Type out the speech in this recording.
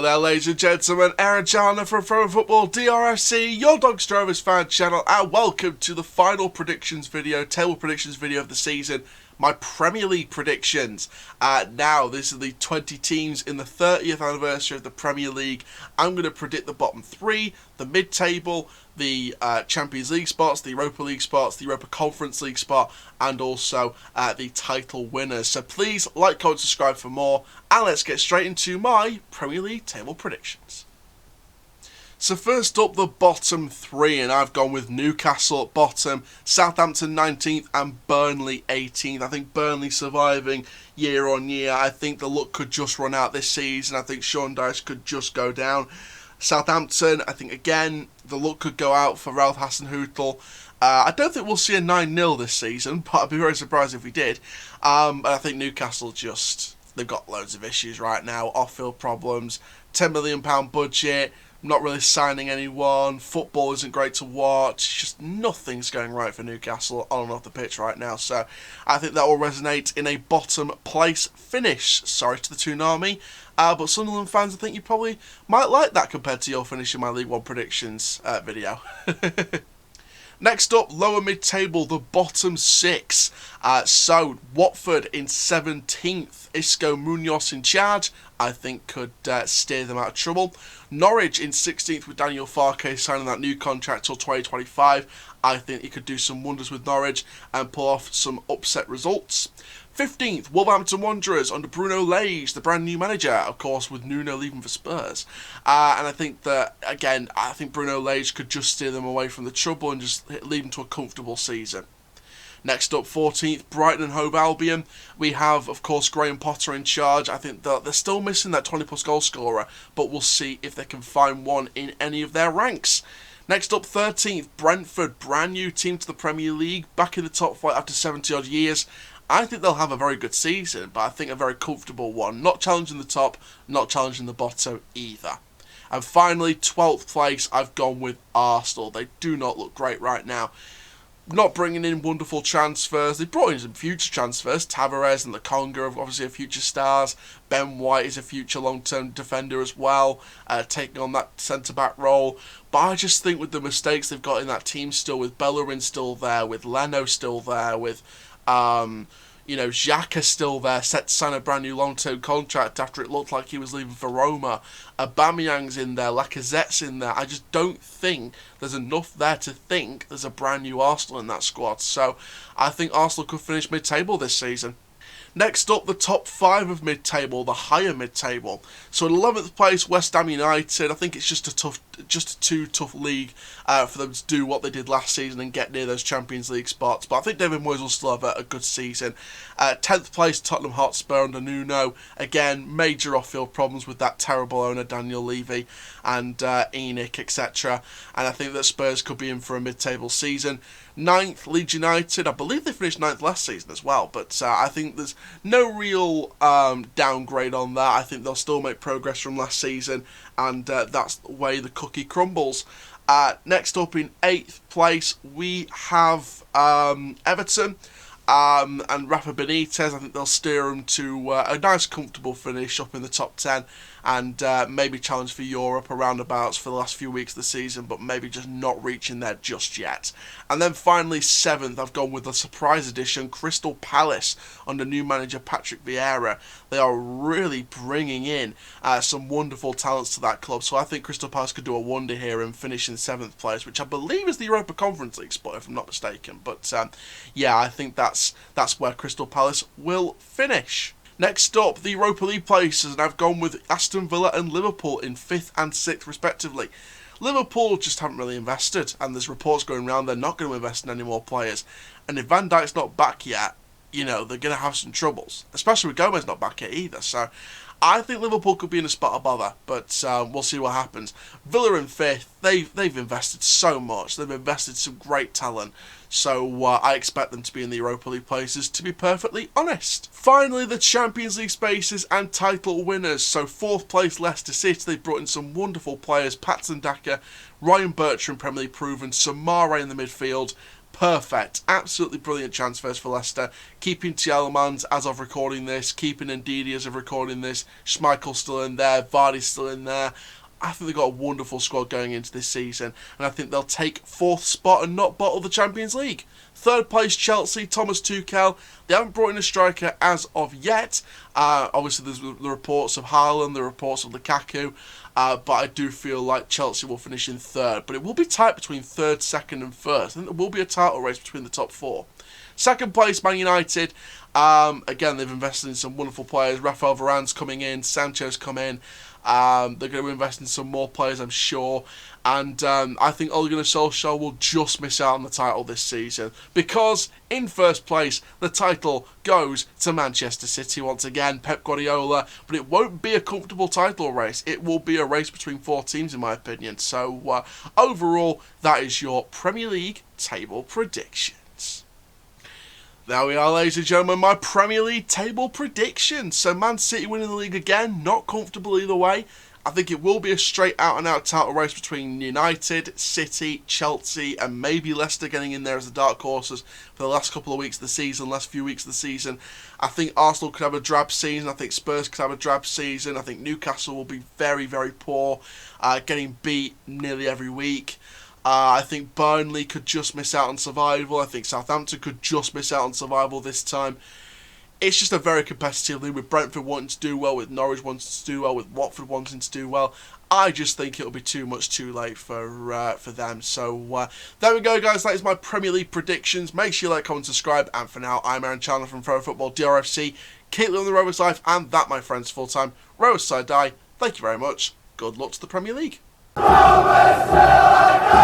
Hello there, ladies and gentlemen, Aaron Chandler from Pro Football DRFC, your Dogs Rovers fan channel, and welcome to the final predictions video, table predictions video of the season, my Premier League predictions. Now, this is the 20 teams in the 30th anniversary of the Premier League. I'm going to predict the bottom three, the mid-table, the Champions League spots, the Europa League spots, the Europa Conference League spot, and also the title winners. So please like, comment, subscribe for more, and let's get straight into my Premier League table predictions. So first up, the bottom three, and I've gone with Newcastle at bottom, Southampton 19th, and Burnley 18th. I think Burnley surviving year on year. I think the luck could just run out this season. I think Sean Dyche could just go down. Southampton, I think again, the luck could go out for Ralph Hasenhüttl. I don't think we'll see a 9-0 this season, but I'd be very surprised if we did. But I think Newcastle they've got loads of issues right now, off-field problems, £10 million budget, not really signing anyone, football isn't great to watch, just nothing's going right for Newcastle on and off the pitch right now, so I think that will resonate in a bottom place finish. Sorry to the Toonami, but Sunderland fans, I think you probably might like that compared to your finish in my League One predictions video. Next up, lower mid-table, the bottom six. So, Watford in 17th, Isco Munoz in charge, I think could steer them out of trouble. Norwich in 16th with Daniel Farke signing that new contract till 2025. I think he could do some wonders with Norwich and pull off some upset results. 15th, Wolverhampton Wanderers under Bruno Lage, the brand new manager, of course, with Nuno leaving for Spurs. And I think that, again, I think Bruno Lage could just steer them away from the trouble and just lead them to a comfortable season. Next up, 14th, Brighton and Hove Albion. We have, of course, Graham Potter in charge. I think that they're still missing that 20-plus goal scorer, but we'll see if they can find one in any of their ranks. Next up, 13th, Brentford, brand new team to the Premier League, back in the top flight after 70-odd years. I think they'll have a very good season, but I think a very comfortable one. Not challenging the top, not challenging the bottom either. And finally, 12th place, I've gone with Arsenal. They do not look great right now. Not bringing in wonderful transfers. They brought in some future transfers. Tavares and Lokonga are obviously future stars. Ben White is a future long-term defender as well, taking on that centre-back role. But I just think with the mistakes they've got in that team still, with Bellerin still there, with Leno still there, with Xhaka still there, set to sign a brand new long-term contract after it looked like he was leaving for Roma. Aubameyang's in there, Lacazette's in there. I just don't think there's enough there to think there's a brand new Arsenal in that squad. So I think Arsenal could finish mid-table this season. Next up, the top five of mid-table, the higher mid-table. So in 11th place, West Ham United. I think it's just a too tough league for them to do what they did last season and get near those Champions League spots. But I think David Moyes will still have a good season. 10th place, Tottenham Hotspur under Nuno. Again, major off-field problems with that terrible owner, Daniel Levy, and Enoch, etc. And I think that Spurs could be in for a mid-table season. 9th, Leeds United. I believe they finished 9th last season as well, but I think there's no real downgrade on that. I think they'll still make progress from last season, and that's the way the cookie crumbles. Next up in 8th place, we have Everton. And Rafa Benitez. I think they'll steer them to a nice comfortable finish up in the top 10 and maybe challenge for Europe around abouts for the last few weeks of the season, but maybe just not reaching there just yet. And then finally 7th, I've gone with a surprise addition, Crystal Palace under new manager Patrick Vieira. They are really bringing in some wonderful talents to that club, so I think Crystal Palace could do a wonder here and finish in 7th place, which I believe is the Europa Conference League spot if I'm not mistaken. But yeah, I think that's where Crystal Palace will finish. Next up, the Europa League places, and I've gone with Aston Villa and Liverpool in 5th and 6th respectively. Liverpool just haven't really invested, and there's reports going around they're not going to invest in any more players. And if Van Dijk's not back yet, they're going to have some troubles, especially with Gomez not back yet either. So I think Liverpool could be in a spot of bother, but we'll see what happens. Villa in 5th, they've invested so much. They've invested some great talent. So I expect them to be in the Europa League places, to be perfectly honest. Finally, the Champions League spaces and title winners. So 4th place, Leicester City. They brought in some wonderful players. Patson Daka, Ryan Bertrand, Premier League proven, Samara in the midfield. perfect. Absolutely brilliant transfers for Leicester. Keeping Tielemans as of recording this, keeping Ndidi as of recording this, Schmeichel's still in there, Vardy's still in there. I think they've got a wonderful squad going into this season, and I think they'll take 4th spot and not bottle the Champions League. 3rd place Chelsea, Thomas Tuchel. They haven't brought in a striker as of yet. Obviously there's the reports of Haaland, the reports of Lukaku, but I do feel like Chelsea will finish in 3rd. But it will be tight between 3rd, 2nd and 1st. I think there will be a title race between the top 4. 2nd place Man United. Again, they've invested in some wonderful players. Rafael Varane's coming in, Sancho's come in. They're going to invest in some more players, I'm sure. And I think Ole Gunnar Solskjaer will just miss out on the title this season. Because in 1st place, the title goes to Manchester City once again, Pep Guardiola. But it won't be a comfortable title race. It will be a race between 4 teams, in my opinion. So overall, that is your Premier League table predictions. There we are, ladies and gentlemen, my Premier League table predictions. So Man City winning the league again, not comfortable either way. I think it will be a straight out-and-out title race between United, City, Chelsea, and maybe Leicester getting in there as the dark horses for the last couple of weeks of the season, last few weeks of the season. I think Arsenal could have a drab season. I think Spurs could have a drab season. I think Newcastle will be very, very poor, getting beat nearly every week. I think Burnley could just miss out on survival. I think Southampton could just miss out on survival this time. It's just a very competitive league, with Brentford wanting to do well, with Norwich wanting to do well, with Watford wanting to do well. I just think it'll be too much too late for them. So there we go, guys. That is my Premier League predictions. Make sure you like, comment, subscribe. And for now, I'm Aaron Chandler from Pro Football DRFC. Keep living the Rovers life, and that, my friends, full-time. Rovers side die. Thank you very much. Good luck to the Premier League. Rovers till I die!